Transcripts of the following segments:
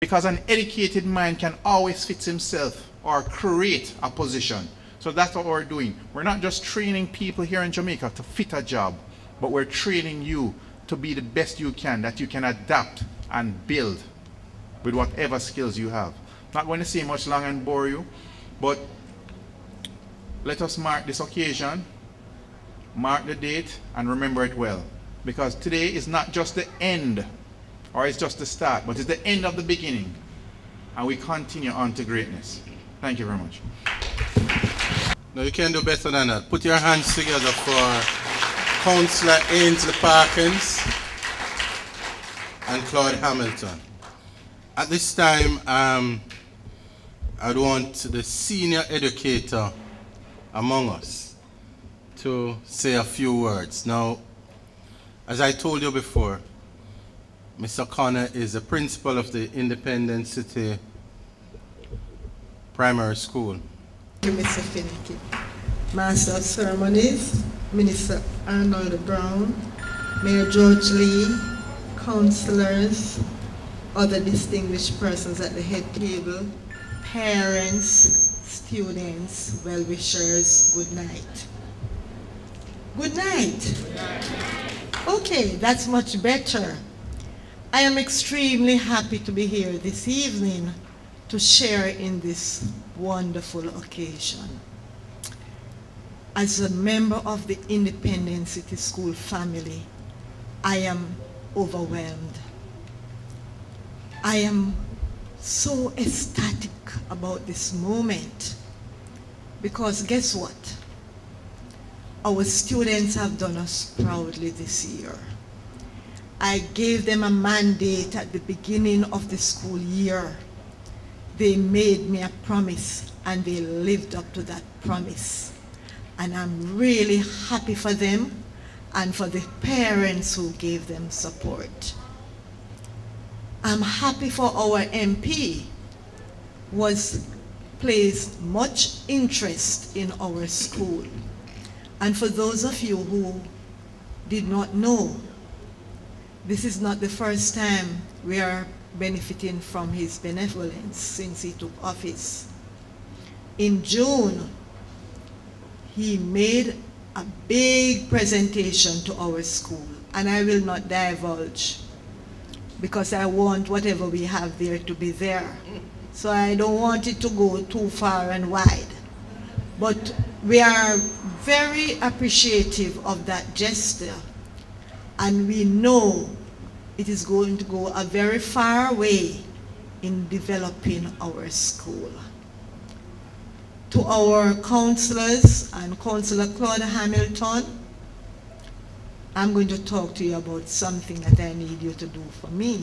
Because an educated mind can always fit himself or create a position. So that's what we're doing. We're not just training people here in Jamaica to fit a job, but we're training you to be the best you can, that you can adapt and build with whatever skills you have. Not going to say much long and bore you, but let us mark this occasion, mark the date, and remember it well. Because today is not just the end, or it's just the start, but it's the end of the beginning. And we continue on to greatness. Thank you very much. No, you can do better than that. Put your hands together for Councillor Ainsley Parkins and Claude Hamilton. At this time, I'd want the senior educator among us to say a few words. Now, as I told you before, Mr. Connor is the principal of the Independent City Primary School. Thank you, Mr. Finnicky. Master of Ceremonies, Minister Arnoldo Brown, Mayor George Lee, councillors, other distinguished persons at the head table, parents, students, well-wishers, good night. Good night. Okay, that's much better. I am extremely happy to be here this evening to share in this wonderful occasion. As a member of the Independent City School family, I am overwhelmed. I am so ecstatic about this moment because guess what? Our students have done us proudly this year. I gave them a mandate at the beginning of the school year. They made me a promise and they lived up to that promise. And I'm really happy for them and for the parents who gave them support. I'm happy for our MP who placed much interest in our school. And for those of you who did not know, this is not the first time we are benefiting from his benevolence since he took office. In June, he made a big presentation to our school, and I will not divulge because I want whatever we have there to be there. So I don't want it to go too far and wide. But we are very appreciative of that gesture, and we know it is going to go a very far way in developing our school. To our councillors and Councillor Claude Hamilton, I'm going to talk to you about something that I need you to do for me.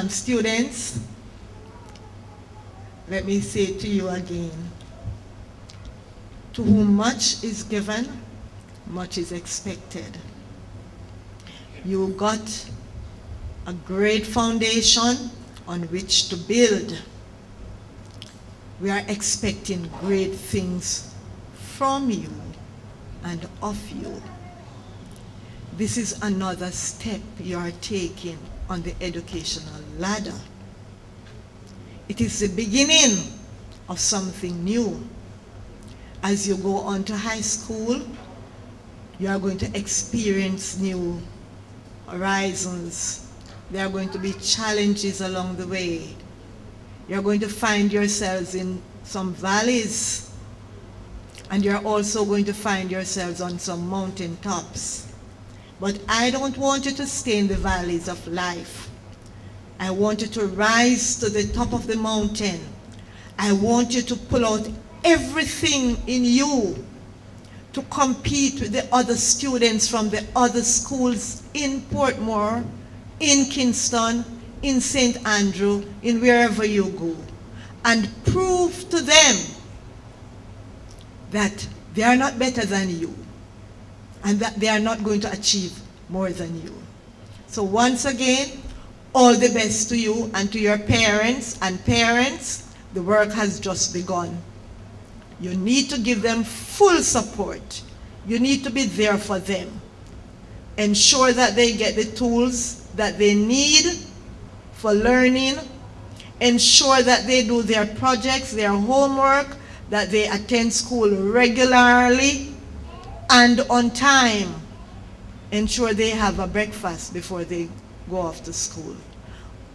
Students, let me say to you again, to whom much is given, much is expected. You got a great foundation on which to build. We are expecting great things from you and of you. This is another step you are taking on the educational ladder. It is the beginning of something new. As you go on to high school, you are going to experience new horizons. There are going to be challenges along the way. You're going to find yourselves in some valleys, and you're also going to find yourselves on some mountain tops. But I don't want you to stay in the valleys of life. I want you to rise to the top of the mountain. I want you to pull out everything in you to compete with the other students from the other schools in Portmore, in Kingston, in St. Andrew, in wherever you go, and prove to them that they are not better than you and that they are not going to achieve more than you. So once again, all the best to you and to your parents. And parents, the work has just begun. You need to give them full support. You need to be there for them. Ensure that they get the tools that they need for learning, ensure that they do their projects, their homework, that they attend school regularly and on time. Ensure they have a breakfast before they go off to school.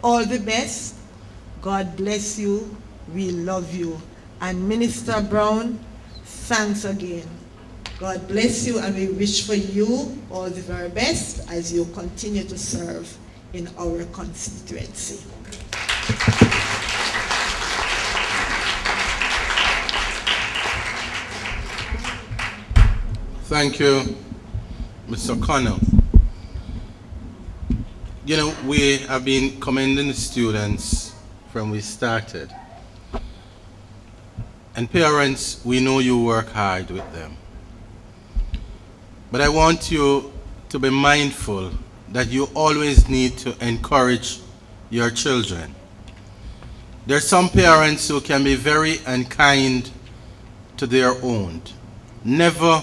All the best. God bless you. We love you. And Minister Brown, thanks again. God bless you, and we wish for you all the very best as you continue to serve in our constituency. Thank you, Mr. Connell. You know, we have been commending the students from we started. And parents, we know you work hard with them. But I want you to be mindful that you always need to encourage your children. There are some parents who can be very unkind to their own. Never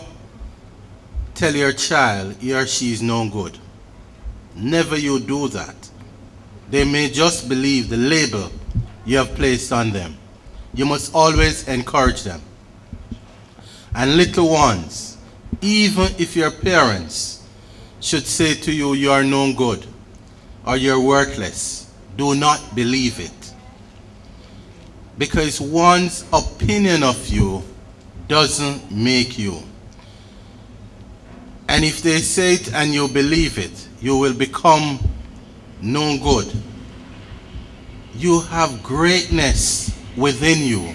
tell your child he or she is no good. Never you do that. They may just believe the label you have placed on them. You must always encourage them. And little ones, even if your parents should say to you, you are no good or you're worthless, do not believe it. Because one's opinion of you doesn't make you. And if they say it and you believe it, you will become no good. You have greatness within you.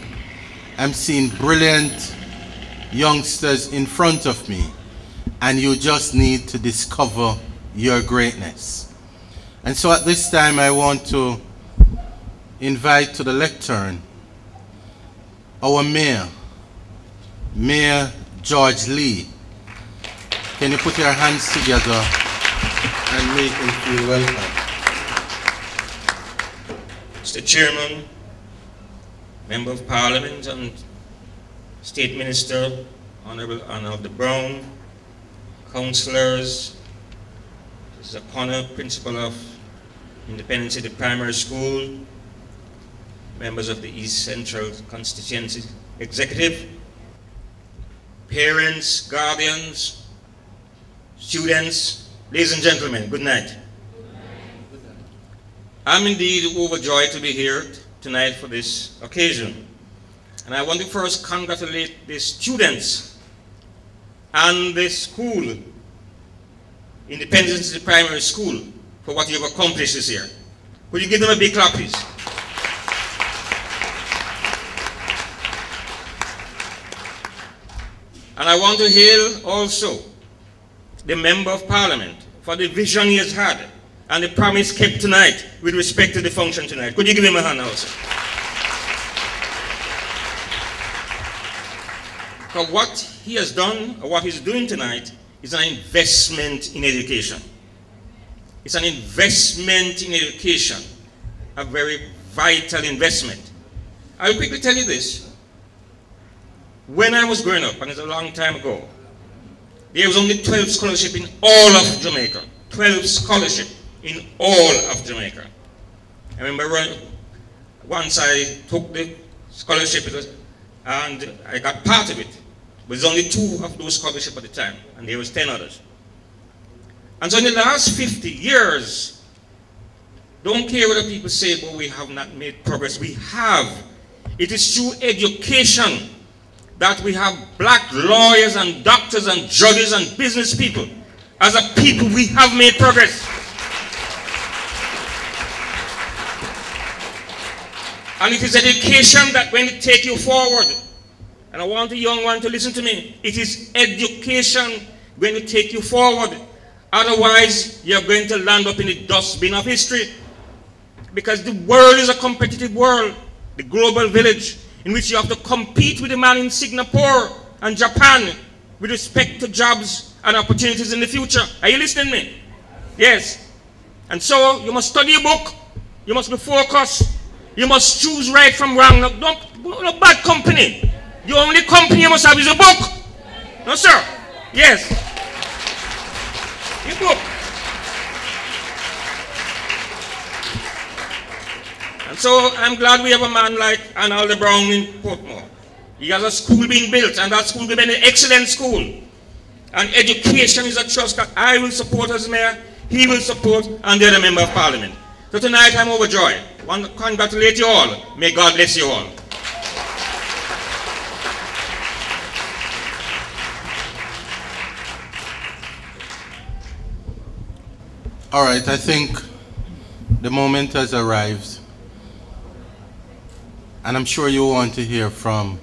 I'm seeing brilliant youngsters in front of me, and you just need to discover your greatness. And so at this time I want to invite to the lectern our Mayor, Mayor George Lee. Can you put your hands together and make him feel welcome? Mr. Chairman, Member of Parliament and State Minister, Honorable Arnoldo Brown, councillors, Mrs. O'Connor, Principal of Independent City Primary School, members of the East Central Constituency Executive, parents, guardians, students, ladies and gentlemen, good night. I'm indeed overjoyed to be here tonight for this occasion. And I want to first congratulate the students and the school, Independent City Primary School, for what you've accomplished this year. Could you give them a big clap, please? And I want to hail also the Member of Parliament for the vision he has had and the promise kept tonight with respect to the function tonight. Could you give him a hand also? For what he has done, or what he's doing tonight, is an investment in education. It's an investment in education, a very vital investment. I'll quickly tell you this. When I was growing up, and it's a long time ago, there was only 12 scholarships in all of Jamaica. 12 scholarships in all of Jamaica. I remember once I took the scholarship and I got part of it. But there's only 2 of those scholarships at the time, and there was 10 others. And so in the last 50 years, don't care what people say, but we have not made progress. We have. It is through education that we have black lawyers and doctors and judges and business people. As a people, we have made progress. And it is education that when it takes you forward. And I want the young one to listen to me. It is education going to take you forward. Otherwise, you're going to land up in the dustbin of history. Because the world is a competitive world, the global village, in which you have to compete with the man in Singapore and Japan with respect to jobs and opportunities in the future. Are you listening to me? Yes. And so you must study a book. You must be focused. You must choose right from wrong. No bad company. The only company you must have is a book. No, sir. Yes. A book. And so I'm glad we have a man like Arnoldo Brown in Portmore. He has a school being built, and that school will be an excellent school. And education is a trust that I will support as mayor, he will support, and the other member of parliament. So tonight I'm overjoyed. I want to congratulate you all. May God bless you all. All right, I think the moment has arrived, and I'm sure you want to hear from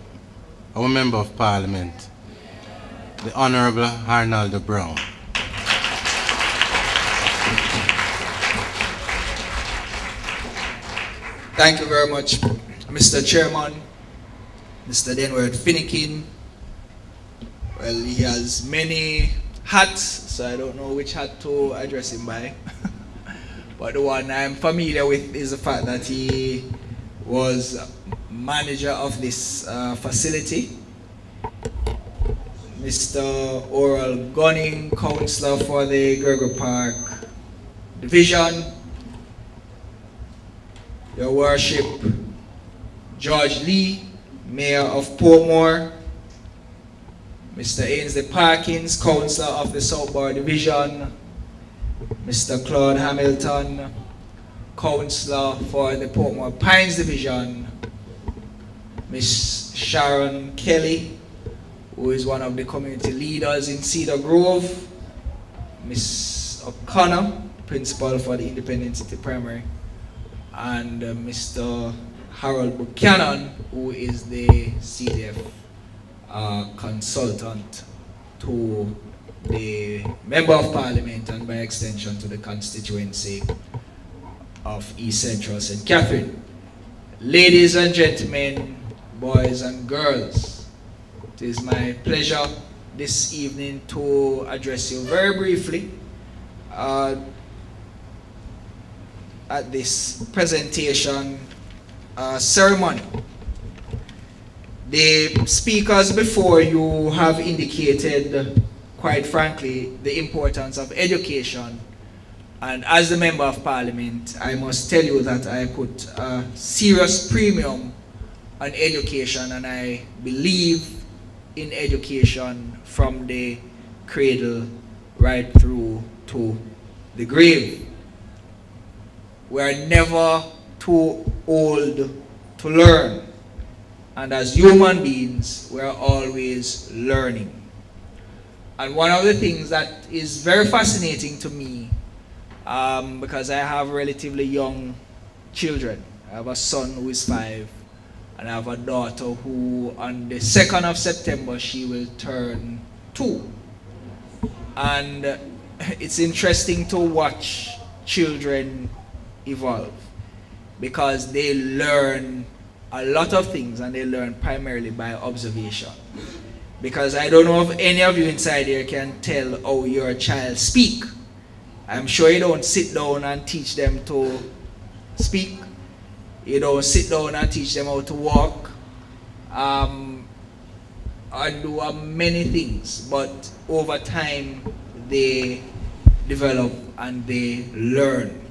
our Member of Parliament, the Honorable Arnoldo Brown. Thank you very much, Mr. Chairman, Mr. Denward Finnekin. Well, he has many hats, so I don't know which hat to address him by. But the one I'm familiar with is the fact that he was manager of this facility. Mr. Oral Gunning, councillor for the Gerger Park Division. Your Worship, George Lee, Mayor of Portmore. Mr. Ainsley Parkins, councillor of the South Bar Division. Mr. Claude Hamilton, councillor for the Portmore Pines Division. Miss Sharon Kelly, who is one of the community leaders in Cedar Grove. Miss O'Connor, principal for the Independent City Primary. And Mr. Harold Buchanan, who is the CDF consultant to the Member of Parliament and by extension to the constituency of East Central St. Catherine. Ladies and gentlemen, boys and girls, it is my pleasure this evening to address you very briefly at this presentation ceremony. The speakers before you have indicated, quite frankly, the importance of education. And as the Member of Parliament, I must tell you that I put a serious premium on education, and I believe in education from the cradle right through to the grave. We are never too old to learn. And as human beings, we are always learning. And one of the things that is very fascinating to me, because I have relatively young children. I have a son who is 5, and I have a daughter who on the 2nd of September, she will turn 2. And it's interesting to watch children evolve, because they learn a lot of things, and they learn primarily by observation. Because I don't know if any of you inside here can tell how your child speak. I'm sure you don't sit down and teach them to speak. You don't sit down and teach them how to walk, or do many things, but over time they develop and they learn.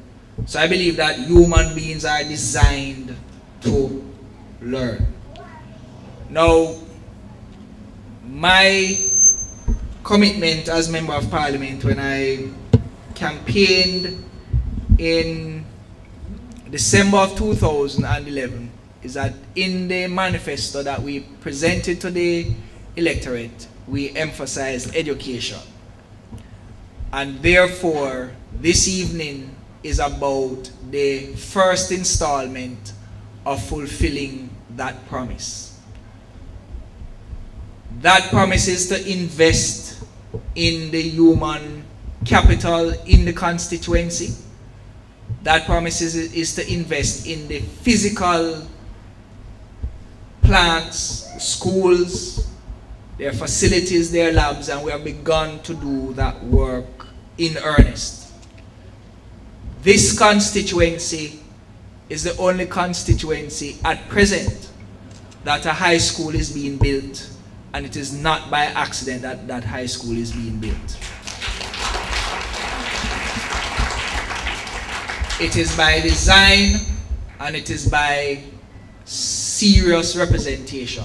So I believe that human beings are designed to learn. Now, my commitment as Member of Parliament when I campaigned in December of 2011 is that in the manifesto that we presented to the electorate, we emphasized education. And therefore, this evening is about the first installment of fulfilling that promise. That promise is to invest in the human capital in the constituency. That promise is to invest in the physical plants, schools, their facilities, their labs, and we have begun to do that work in earnest. This constituency is the only constituency at present that a high school is being built, and it is not by accident that that high school is being built. It is by design, and it is by serious representation.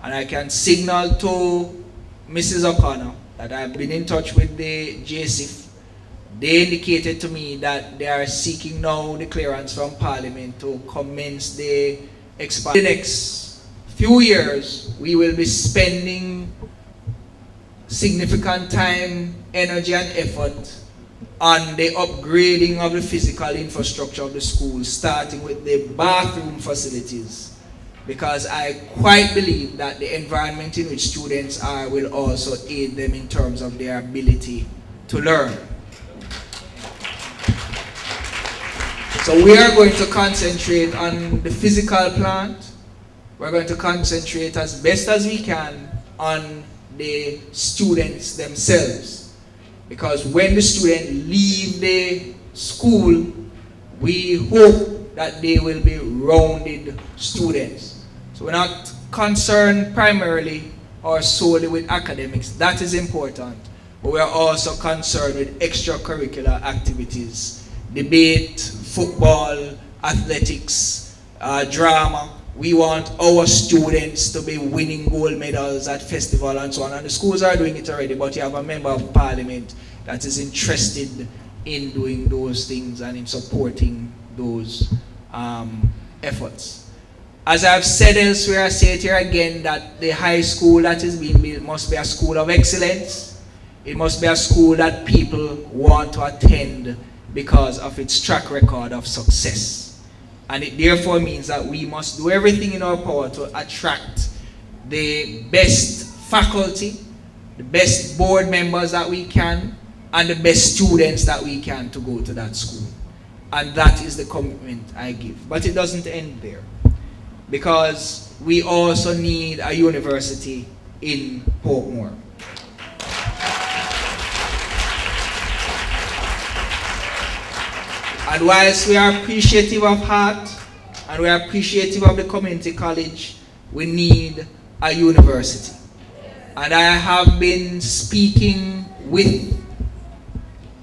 And I can signal to Mrs. O'Connor that I've been in touch with the JSIF. They indicated to me that they are seeking now the clearance from Parliament to commence the expansion. The next few years, we will be spending significant time, energy, and effort on the upgrading of the physical infrastructure of the school, starting with the bathroom facilities, because I quite believe that the environment in which students are will also aid them in terms of their ability to learn. So we are going to concentrate on the physical plant. We're going to concentrate as best as we can on the students themselves. Because when the students leave the school, we hope that they will be rounded students. So we're not concerned primarily or solely with academics. That is important. But we are also concerned with extracurricular activities. Debate, football, athletics, drama. We want our students to be winning gold medals at festival and so on. And the schools are doing it already, but you have a member of parliament that is interested in doing those things and in supporting those efforts. As I've said elsewhere, I say it here again, that the high school that is being built must be a school of excellence. It must be a school that people want to attend because of its track record of success. And it therefore means that we must do everything in our power to attract the best faculty, the best board members that we can, and the best students that we can to go to that school. And that is the commitment I give. But it doesn't end there, because we also need a university in Portmore. And whilst we are appreciative of Hart, and we are appreciative of the community college, we need a university. And I have been speaking with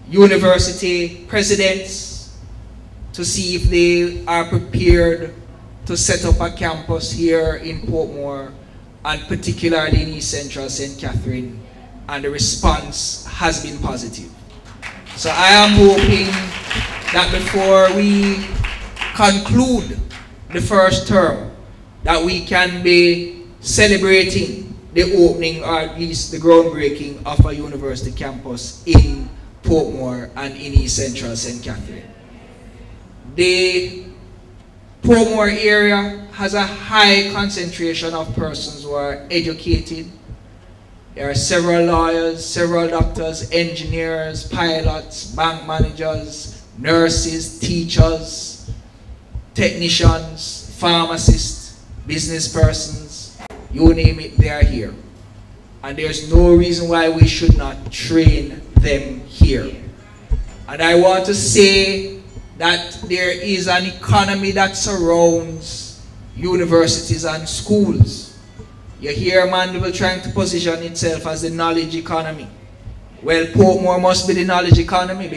university presidents to see if they are prepared to set up a campus here in Portmore, and particularly in East Central St. Catherine, and the response has been positive. So I am hoping that before we conclude the first term, that we can be celebrating the opening, or at least the groundbreaking, of a university campus in Portmore and in East Central St. Catherine. The Portmore area has a high concentration of persons who are educated. There are several lawyers, several doctors, engineers, pilots, bank managers, nurses, teachers, technicians, pharmacists, business persons, you name it, they are here. And there's no reason why we should not train them here. And I want to say that there is an economy that surrounds universities and schools. You hear Mandeville trying to position itself as the knowledge economy. Well, Portmore must be the knowledge economy.